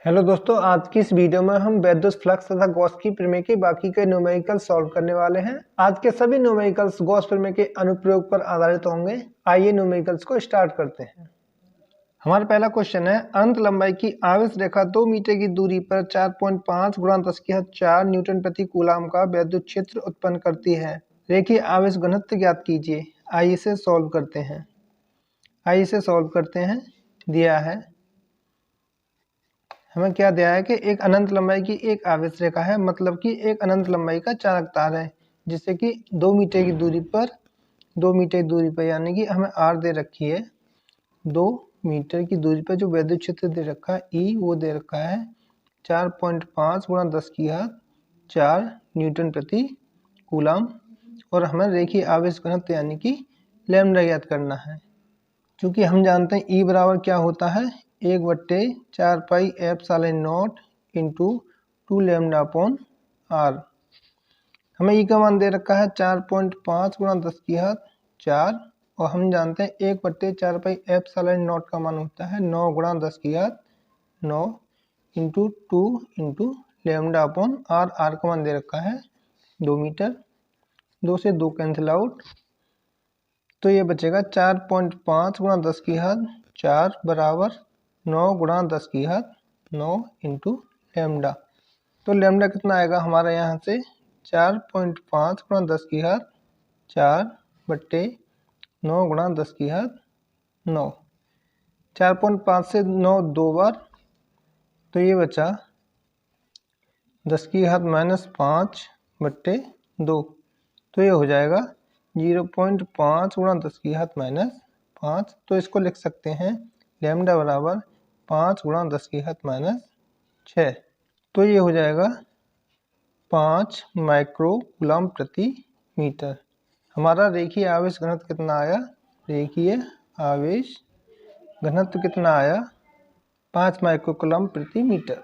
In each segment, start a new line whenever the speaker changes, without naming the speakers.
Hello दोस्तों, आज की इस वीडियो में हम वैद्युत फ्लक्स तथा गॉस की प्रमेय के बाकी के न्यूमेरिकल सॉल्व करने वाले हैं। आज के सभी न्यूमेरिकल्स गॉस प्रमेय के अनुप्रयोग पर आधारित होंगे। आइए न्यूमेरिकल्स को स्टार्ट करते हैं। हमारा पहला क्वेश्चन है, अनंत लंबाई की आवेश रेखा 2 मीटर की दूरी पर 4.5 × 10⁴ न्यूटन प्रति कूलाम का वैद्युत क्षेत्र उत्पन्न करती है। रेखीय आवेश घनत्व ज्ञात कीजिए। आइए इसे सॉल्व करते हैं। दिया है, हमें क्या दिया है कि एक अनंत लंबाई की एक आवेश रेखा है, मतलब कि एक अनंत लंबाई का चालक तार है, जिससे कि 2 मीटर की दूरी पर यानी कि हमें आर दे रखी है। 2 मीटर की दूरी पर जो वैद्युत क्षेत्र दे रखा है ई, वो दे रखा है 4.5 × 10⁴ न्यूटन प्रति कूलाम, और हमें रेखीय आवेश घनत्व यानी कि लैम्डा ज्ञात करना है। क्योंकि हम जानते हैं ई बराबर क्या होता है, 1/4πε0 इंटू 2 λ/r। हमें ई का मान दे रखा है 4.5 × 10⁴, और हम जानते हैं 1/4πε0 का मान होता है 9 × 10⁹ इंटू 2 इंटू λ/r। आर का मान दे रखा है 2 मीटर। 2 से 2 कैंसिल आउट, तो ये बचेगा 4.5 × 10⁴ बराबर 9 × 10⁹ इंटू लैम्डा। तो लैम्डा कितना आएगा हमारा यहाँ से 4.5 × 10⁴ बट्टे 9 × 10⁹। 4.5 से 9 2 बार, तो ये बचा 10⁻5 बट्टे 2, तो ये हो जाएगा 0.5 × 10⁻5। तो इसको लिख सकते हैं लैम्डा बराबर 5 × 10⁻6। तो ये हो जाएगा 5 माइक्रो कूलम प्रति मीटर। हमारा रेखीय आवेश घनत्व कितना आया? रेखीय आवेश घनत्व कितना आया? 5 माइक्रो कूलम प्रति मीटर।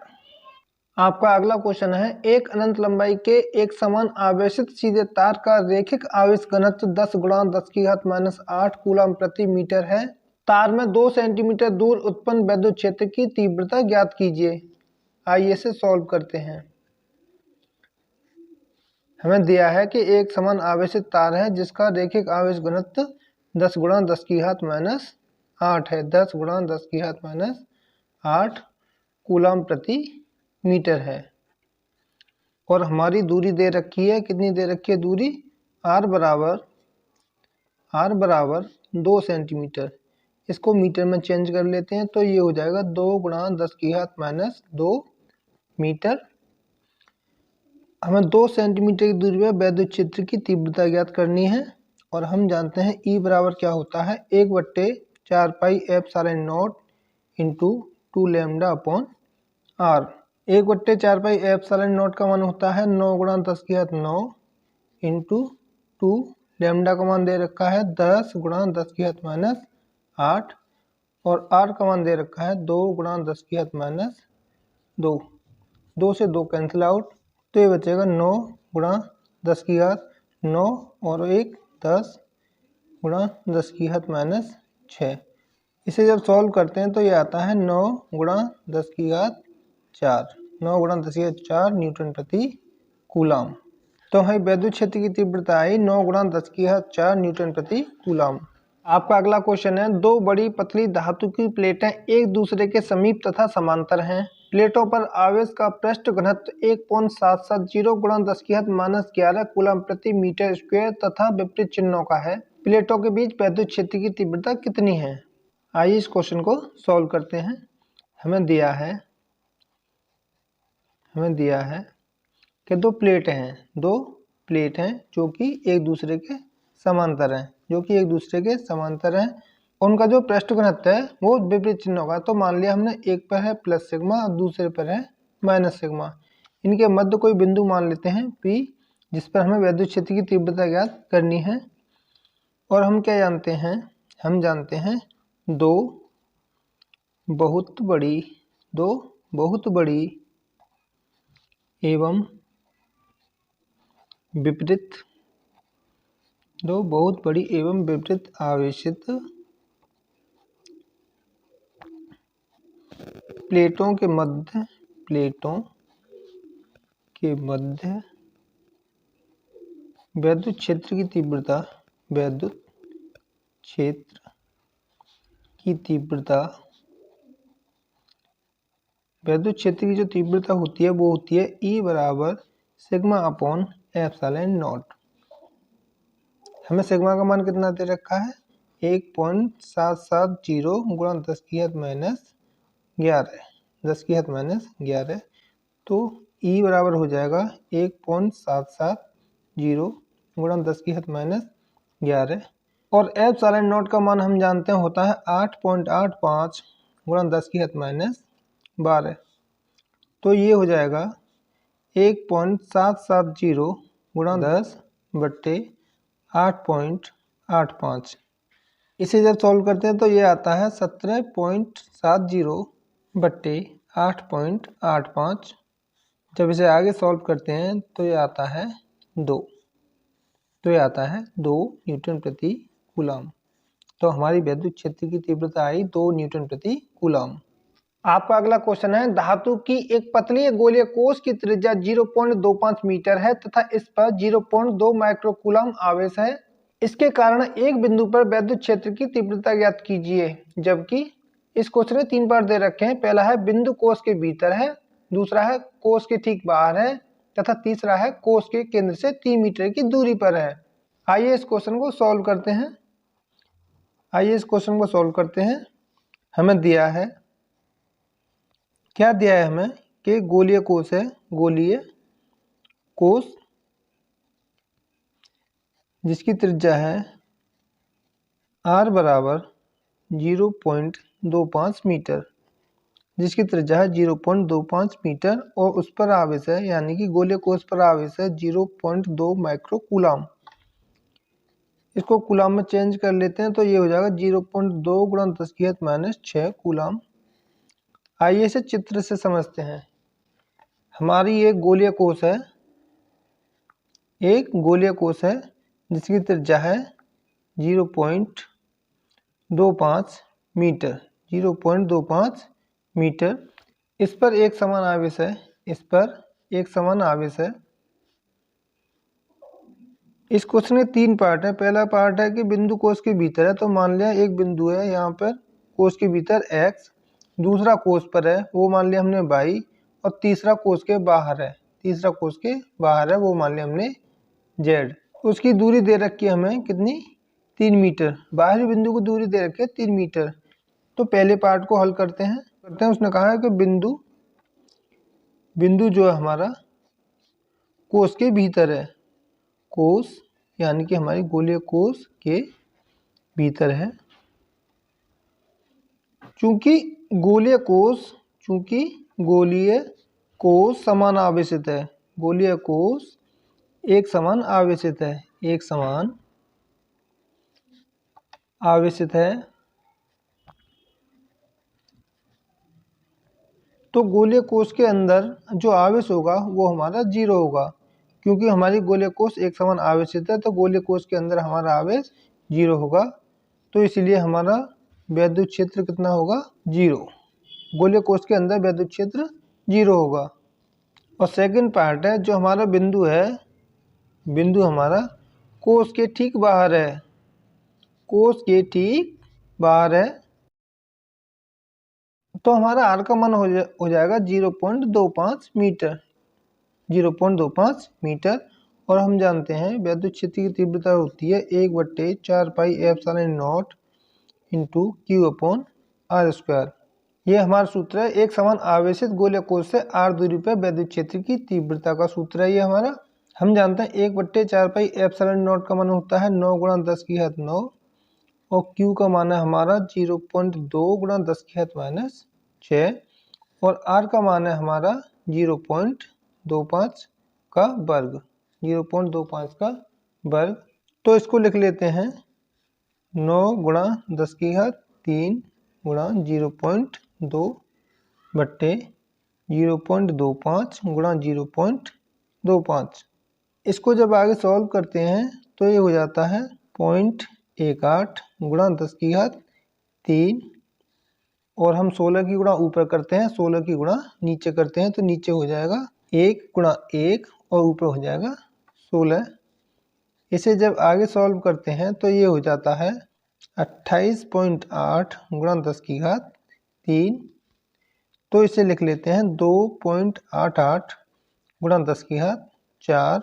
आपका अगला क्वेश्चन है, एक अनंत लंबाई के एक समान आवेशित सीधे तार का रेखिक आवेश घनत्व 10 × 10⁻8 कूलम प्रति मीटर है। तार में 2 सेंटीमीटर दूर उत्पन्न वैद्युत क्षेत्र की तीव्रता ज्ञात कीजिए। आइए इसे सॉल्व करते हैं। हमें दिया है कि एक समान आवेशित तार है जिसका रेखिक आवेश घनत्व 10 × 10⁻8 है। 10 × 10⁻8 कूलम प्रति मीटर है, और हमारी दूरी दे रखी है, कितनी दे रखी है दूरी? r बराबर 2 सेंटीमीटर। इसको मीटर में चेंज कर लेते हैं, तो ये हो जाएगा 2 × 10⁻2 मीटर। हमें 2 सेंटीमीटर की दूरी पर वैद्युत क्षेत्र की तीव्रता ज्ञात करनी है, और हम जानते हैं ई बराबर क्या होता है, 1/4πε0 इंटू 2 λ/r। 1/4πε0 का मान होता है 9 × 10⁹ इंटू 2 लैम्डा का मान दे रखा है 10 × 10⁻8, और r का मान दे रखा है 2 × 10⁻2। 2 से 2 कैंसिल आउट, तो ये बचेगा 9 × 10⁹, और 1 10 × 10⁻6। इसे जब सॉल्व करते हैं तो ये आता है 9 × 10⁴। 9 × 10⁴ न्यूटन प्रति कूलाम। तो हमारी वैद्युत क्षेत्र की तीव्रता आई 9 × 10⁴ न्यूटन प्रति कूलाम। आपका अगला क्वेश्चन है, दो बड़ी पतली धातु की प्लेटें एक दूसरे के समीप तथा समांतर हैं। प्लेटों पर आवेश का पृष्ठ घनत्व 1.770 × 10⁻11 कूलम प्रति मीटर स्क्वायर तथा विपरीत चिन्हों का है। प्लेटों के बीच वैद्युत क्षेत्र की तीव्रता कितनी है? आइए इस क्वेश्चन को सॉल्व करते हैं। हमें दिया है कि दो प्लेट हैं जो कि एक दूसरे के समांतर हैं, उनका जो पृष्ठ घनत्व है वो विपरीत चिन्ह होगा। तो मान लिया हमने एक पर है प्लस सिग्मा और दूसरे पर है माइनस सिग्मा। इनके मध्य कोई बिंदु मान लेते हैं P, जिस पर हमें वैद्युत क्षेत्र की तीव्रता ज्ञात करनी है। और हम क्या जानते हैं? हम जानते हैं दो बहुत बड़ी एवं विपरीत आवेशित प्लेटों के मध्य वैद्युत क्षेत्र की तीव्रता विद्युत क्षेत्र की जो तीव्रता होती है वो होती है E बराबर सिग्मा अपॉन एप्सिलॉन नॉट। हमें सिग्मा का मान कितना दे रखा है 1.770 गुणा 10 की घात माइनस 11 तो E बराबर हो जाएगा 1.770 गुणा 10 की घात माइनस 11 और एप्सिलॉन नॉट का मान हम जानते हैं होता है 8.85 गुणा 10 की घात माइनस 12। तो ये हो जाएगा 1.770 गुणा 10 बट्टे 8.85। इसे जब सॉल्व करते हैं तो ये आता है 17.70 बट्टे 8.85। जब इसे आगे सॉल्व करते हैं तो ये आता है 2 न्यूटन प्रति कूलम। तो हमारी विद्युत क्षेत्र की तीव्रता आई 2 न्यूटन प्रति कूलम। आपका अगला क्वेश्चन है धातु की एक पतली गोलीय कोश की त्रिज्या 0.25 मीटर है तथा इस पर 0.2 माइक्रोकूलम आवेश है। इसके कारण एक बिंदु पर विद्युत क्षेत्र की तीव्रता ज्ञात कीजिए। जबकि इस क्वेश्चन में 3 पार्ट दे रखे हैं। पहला है बिंदु कोश के भीतर है, दूसरा है कोश के ठीक बाहर है तथा तीसरा है कोश के केंद्र से 3 मीटर की दूरी पर है। आइए इस क्वेश्चन को सॉल्व करते हैं। हमें दिया है, क्या दिया है हमें कि गोलीय कोश है, गोलीय कोश जिसकी त्रिज्या है r बराबर 0.25 मीटर, जिसकी त्रिज्या है 0.25 मीटर और उस पर आवेश है यानी कि गोलीय कोश पर आवेश है 0.2 माइक्रोकूलम। इसको कूलम में चेंज कर लेते हैं तो ये हो जाएगा 0.2 गुणा 10 की घात माइनस 6 कूलम। आइए इसे चित्र से समझते हैं। हमारी एक गोलीय कोश है, जिसकी त्रिज्या है 0.25 मीटर। इस पर एक समान आवेश है। इस क्वेश्चन में 3 पार्ट है। पहला पार्ट है कि बिंदु कोश के भीतर है, तो मान लिया एक बिंदु है यहाँ पर कोश के भीतर x, दूसरा कोश पर है वो मान लिया हमने y और तीसरा कोश के बाहर है वो मान लिया हमने z। उसकी दूरी दे रखी है हमें कितनी 3 मीटर, बाहरी बिंदु की दूरी दे रखी है 3 मीटर। तो पहले पार्ट को हल करते हैं। उसने कहा है कि बिंदु जो है हमारा कोश के भीतर है, कोश यानी कि हमारी गोलीय कोश के भीतर है। चूंकि गोलीय कोश समान आवेशित है, गोलीय कोश एक समान आवेशित है तो गोलीय कोश के अंदर जो आवेश होगा वो हमारा 0 होगा। क्योंकि हमारी गोलीय कोश एक समान आवेशित है तो गोलीय कोश के अंदर हमारा आवेश 0 होगा। तो इसलिए हमारा विद्युत क्षेत्र कितना होगा 0। गोलीय कोश के अंदर विद्युत क्षेत्र 0 होगा। और सेकंड पार्ट है जो हमारा बिंदु हमारा कोश के ठीक बाहर है, तो हमारा r का मान हो जाएगा 0.25 मीटर। और हम जानते हैं विद्युत क्षेत्र की तीव्रता होती है 1/4 pi epsilon not into Q upon r²। ये हमारा सूत्र है। एक समान आवेशित गोलीय कोश से r दूरी पर विद्युत क्षेत्र की तीव्रता का सूत्र है ये हमारा। हम जानते हैं 1/4 पाई एप्सिलॉन नॉट का मान होता है 9 गुणा 10 की घात 9 और Q का मान है हमारा 0.2 गुणा 10 की घात माइनस 6 और R का मान है हमारा 0.25 का वर्ग। तो इसको लिख लेते हैं 9 गुणा 10 की घात 3 गुणा 0.2 बट्टे 0.25 गुणा 0.25। इसको जब आगे सॉल्व करते हैं तो ये हो जाता है 0.18 गुणा 10 की घात 3 और हम 16 की गुणा ऊपर करते हैं, 16 की गुणा नीचे करते हैं, तो नीचे हो जाएगा 1 गुणा 1 और ऊपर हो जाएगा 16। इसे जब आगे सॉल्व करते हैं तो ये हो जाता है 28.8 गुणा 10 की घात 3। तो इसे लिख लेते हैं 2.88 गुणा 10 की घात 4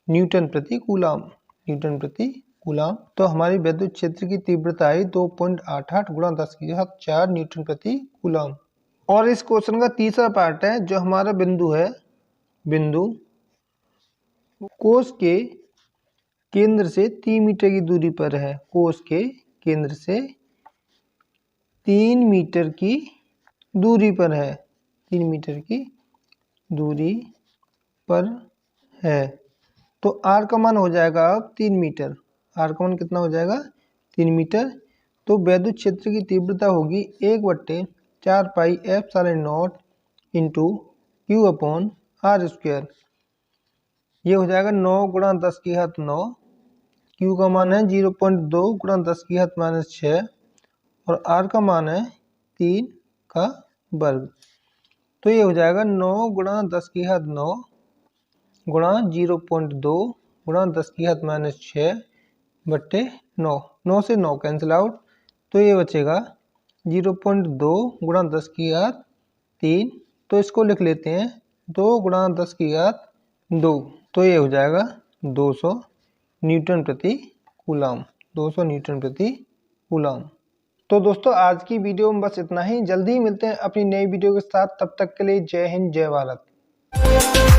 न्यूटन प्रति कूलाम। न्यूटन प्रति कूलाम। तो हमारी विद्युत क्षेत्र की तीव्रता आई 2.88 गुणा 10 की घात 4 न्यूटन प्रति कूलाम। और इस क्वेश्चन का तीसरा पार्ट है, जो हमारा बिंदु है, बिंदु कोष के केंद्र से 3 मीटर की दूरी पर है। कोष के केंद्र से 3 मीटर की दूरी पर है, 3 मीटर की दूरी पर है। तो आर का मान हो जाएगा अब 3 मीटर। आर का मान कितना हो जाएगा? 3 मीटर। तो विद्युत क्षेत्र की तीव्रता होगी 1/4 pi epsilon into Q upon R square. ये हो जाएगा 9 गुणा 10 की घात 9। क्यू का मान है 0.2 गुणा 10 की घात -6 और आर का मान है 3 का वर्ग। तो ये हो जाएगा 9 गुणा 10 की घात 9 गुणा 0.2 गुणा 10 की घात -6 बट्टे 9। 9 से 9 कैंसिल आउट, तो ये बचेगा 0.2 गुणा 10 की घात 3। तो इसको लिख लेते हैं 2 गुणा 10 की घात 2। तो ये हो जाएगा 200 न्यूटन प्रति कूलाम। 200 न्यूटन प्रति कूलाम। तो दोस्तों आज की वीडियो में बस इतना ही। जल्दी ही मिलते हैं अपनी नई वीडियो के साथ। तब तक के लिए जय हिंद, जय भारत।